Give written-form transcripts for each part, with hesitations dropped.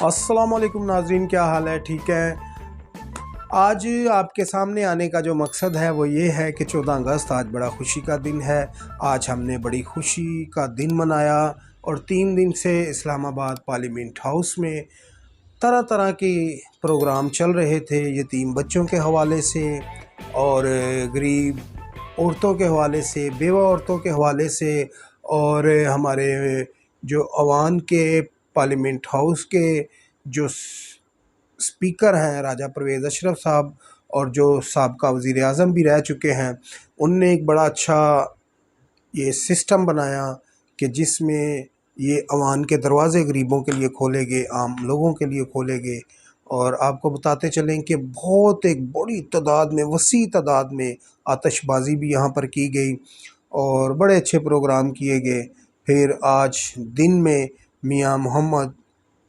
अस्सलाम वालेकुम नाज़रीन, क्या हाल है? ठीक है। आज आपके सामने आने का जो मकसद है वो ये है कि 14 अगस्त आज बड़ा खुशी का दिन है। आज हमने बड़ी खुशी का दिन मनाया और 3 दिन से इस्लामाबाद पार्लियामेंट हाउस में तरह तरह के प्रोग्राम चल रहे थे, यतीम बच्चों के हवाले से और गरीब औरतों के हवाले से, बेवा औरतों के हवाले से, और हमारे जो अवान के पार्लियामेंट हाउस के जो स्पीकर हैं राजा परवेज़ अशरफ साहब, और जो साबका वज़ीर आज़म भी रह चुके हैं, उनने एक बड़ा अच्छा ये सिस्टम बनाया कि जिसमें ये अवान के दरवाज़े गरीबों के लिए खोले गए, आम लोगों के लिए खोले गए। और आपको बताते चलें कि बहुत एक बड़ी तादाद में, वसी तादाद में आतिशबाज़ी भी यहाँ पर की गई और बड़े अच्छे प्रोग्राम किए गए। फिर आज दिन में मियां मोहम्मद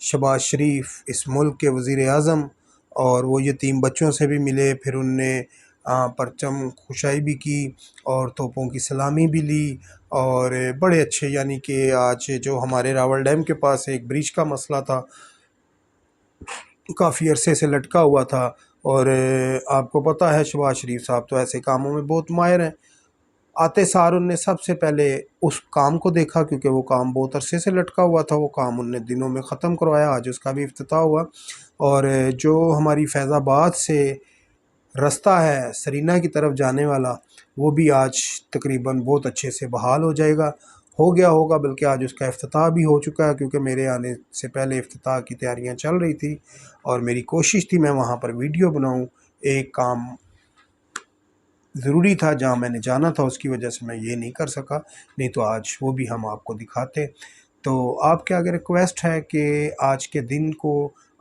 शहबाज शरीफ इस मुल्क के वज़ीर आज़म, और वो यतीम बच्चों से भी मिले। फिर उनने परचम खुशाई भी की और तोपों की सलामी भी ली और बड़े अच्छे, यानी कि आज जो हमारे रावल डैम के पास एक ब्रिज का मसला था, काफ़ी अरसे से लटका हुआ था, और आपको पता है शहबाज शरीफ साहब तो ऐसे कामों में बहुत माहिर हैं। आते सार उनने सबसे पहले उस काम को देखा, क्योंकि वो काम बहुत अरसे से लटका हुआ था, वो काम उनने दिनों में ख़त्म करवाया। आज उसका भी इफ्तिताह हुआ। और जो हमारी फैज़ाबाद से रास्ता है सरीना की तरफ जाने वाला, वो भी आज तकरीबन बहुत अच्छे से बहाल हो जाएगा, हो गया होगा, बल्कि आज उसका इफ्तिताह भी हो चुका है, क्योंकि मेरे आने से पहले इफ्तिताह की तैयारियां चल रही थी और मेरी कोशिश थी मैं वहाँ पर वीडियो बनाऊँ। एक काम ज़रूरी था, जहाँ मैंने जाना था, उसकी वजह से मैं ये नहीं कर सका, नहीं तो आज वो भी हम आपको दिखाते। तो आपके आगे रिक्वेस्ट है कि आज के दिन को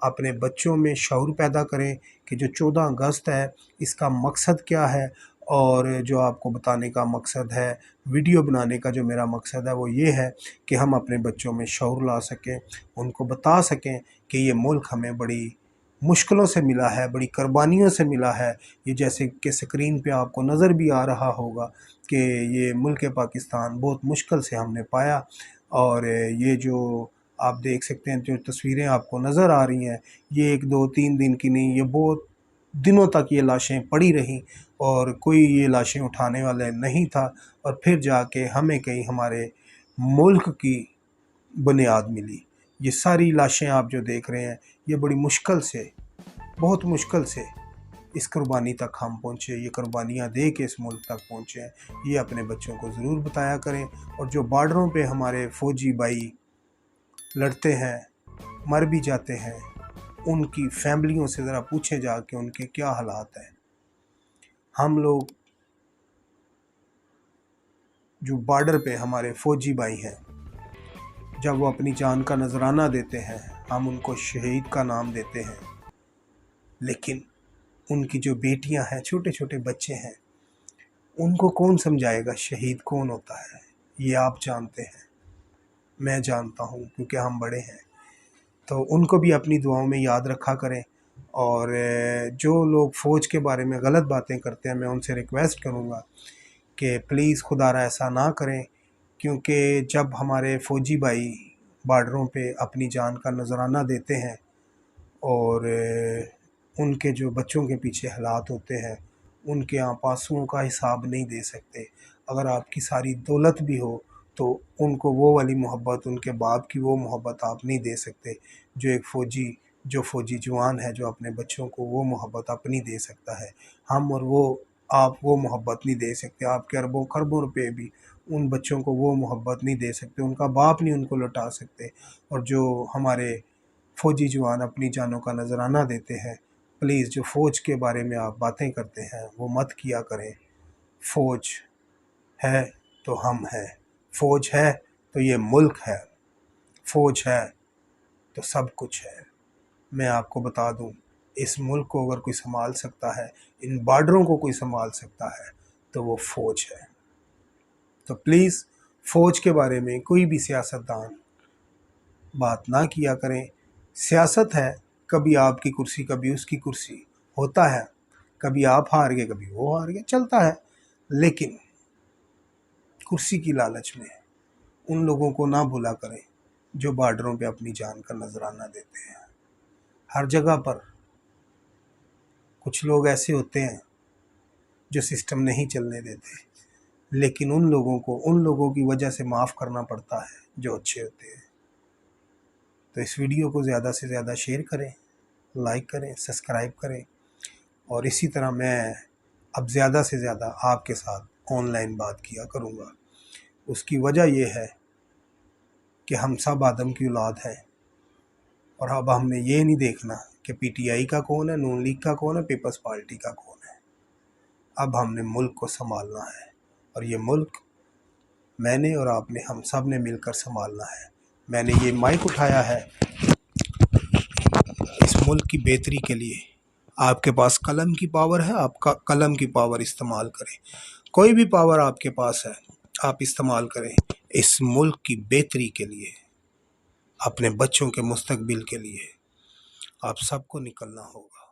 अपने बच्चों में शऊर पैदा करें कि जो 14 अगस्त है इसका मकसद क्या है। और जो आपको बताने का मकसद है, वीडियो बनाने का जो मेरा मकसद है वो ये है कि हम अपने बच्चों में शऊर ला सकें, उनको बता सकें कि ये मुल्क हमें बड़ी मुश्किलों से मिला है, बड़ी कुर्बानियों से मिला है। ये जैसे कि स्क्रीन पे आपको नज़र भी आ रहा होगा कि ये मुल्क पाकिस्तान बहुत मुश्किल से हमने पाया। और ये जो आप देख सकते हैं, जो तस्वीरें आपको नज़र आ रही हैं, ये 1 2 3 दिन की नहीं, ये बहुत दिनों तक ये लाशें पड़ी रहीं और कोई ये लाशें उठाने वाला नहीं था। और फिर जाके हमें कहीं हमारे मुल्क की बुनियाद मिली। ये सारी लाशें आप जो देख रहे हैं, ये बड़ी मुश्किल से, बहुत मुश्किल से इस कुर्बानी तक हम पहुँचे, ये कुर्बानियाँ दे के इस मुल्क तक पहुँचे हैं। ये अपने बच्चों को ज़रूर बताया करें। और जो बॉर्डरों पे हमारे फ़ौजी भाई लड़ते हैं, मर भी जाते हैं, उनकी फैमिलियों से ज़रा पूछे जाके उनके क्या हालात हैं। हम लोग जो बॉर्डर पे हमारे फ़ौजी भाई हैं, जब वो अपनी जान का नजराना देते हैं, हम उनको शहीद का नाम देते हैं, लेकिन उनकी जो बेटियां हैं, छोटे छोटे बच्चे हैं, उनको कौन समझाएगा शहीद कौन होता है। ये आप जानते हैं, मैं जानता हूँ, क्योंकि हम बड़े हैं। तो उनको भी अपनी दुआओं में याद रखा करें। और जो लोग फ़ौज के बारे में गलत बातें करते हैं, मैं उनसे रिक्वेस्ट करूँगा कि प्लीज़ खुदारा ऐसा ना करें, क्योंकि जब हमारे फ़ौजी भाई बॉर्डरों पे अपनी जान का नजराना देते हैं और उनके जो बच्चों के पीछे हालात होते हैं, उनके आप आंसुओं का हिसाब नहीं दे सकते। अगर आपकी सारी दौलत भी हो तो उनको वो वाली मोहब्बत, उनके बाप की वो मोहब्बत आप नहीं दे सकते जो एक फ़ौजी, जो फ़ौजी जवान है, जो अपने बच्चों को वो मोहब्बत अपनी दे सकता है। हम और वो, आप वो मोहब्बत नहीं दे सकते। आपके अरबों खरबों रुपए भी उन बच्चों को वो मोहब्बत नहीं दे सकते, उनका बाप नहीं उनको लौटा सकते। और जो हमारे फ़ौजी जवान अपनी जानों का नजराना देते हैं, प्लीज़ जो फ़ौज के बारे में आप बातें करते हैं वो मत किया करें। फ़ौज है तो हम हैं, फ़ौज है तो ये मुल्क है, फ़ौज है तो सब कुछ है। मैं आपको बता दूं, इस मुल्क को अगर कोई संभाल सकता है, इन बॉर्डरों को कोई संभाल सकता है, तो वो फ़ौज है। तो प्लीज़ फ़ौज के बारे में कोई भी सियासतदान बात ना किया करें। सियासत है, कभी आपकी कुर्सी कभी उसकी कुर्सी, होता है, कभी आप हार गए कभी वो हार गए, चलता है। लेकिन कुर्सी की लालच में उन लोगों को ना भुला करें जो बॉर्डरों पे अपनी जान का नजराना देते हैं। ہر جگہ پر کچھ لوگ ایسے ہوتے ہیں جو سسٹم نہیں چلنے دیتے، لیکن ان لوگوں کی وجہ سے معاف کرنا پڑتا ہے جو اچھے ہوتے ہیں۔ تو اس ویڈیو کو زیادہ سے زیادہ شیئر کریں، لائک کریں، سبسکرائب کریں، اور اسی طرح میں اب زیادہ سے زیادہ آپ کے ساتھ آن لائن بات کیا کروں گا۔ اس کی وجہ یہ ہے کہ ہم سب آدم کی اولاد ہیں، اور اب ہم نے یہ نہیں دیکھنا کہ پی ٹی آئی کا کون ہے، نون لیگ کا کون ہے، پیپلز پارٹی کا کون ہے۔ اب ہم نے ملک کو سنبھالنا ہے، اور یہ ملک میں نے اور آپ نے، ہم سب نے مل کر سنبھالنا ہے۔ میں نے یہ مائک اٹھایا ہے اس ملک کی بہتری کے لیے۔ آپ کے پاس قلم کی پاور ہے، آپ کا قلم کی پاور استعمال کریں۔ کوئی بھی پاور آپ کے پاس ہے، آپ استعمال کریں اس ملک کی بہتری کے لیے، اپنے بچوں کے مستقبل کے لیے۔ آپ سب کو نکلنا ہوگا۔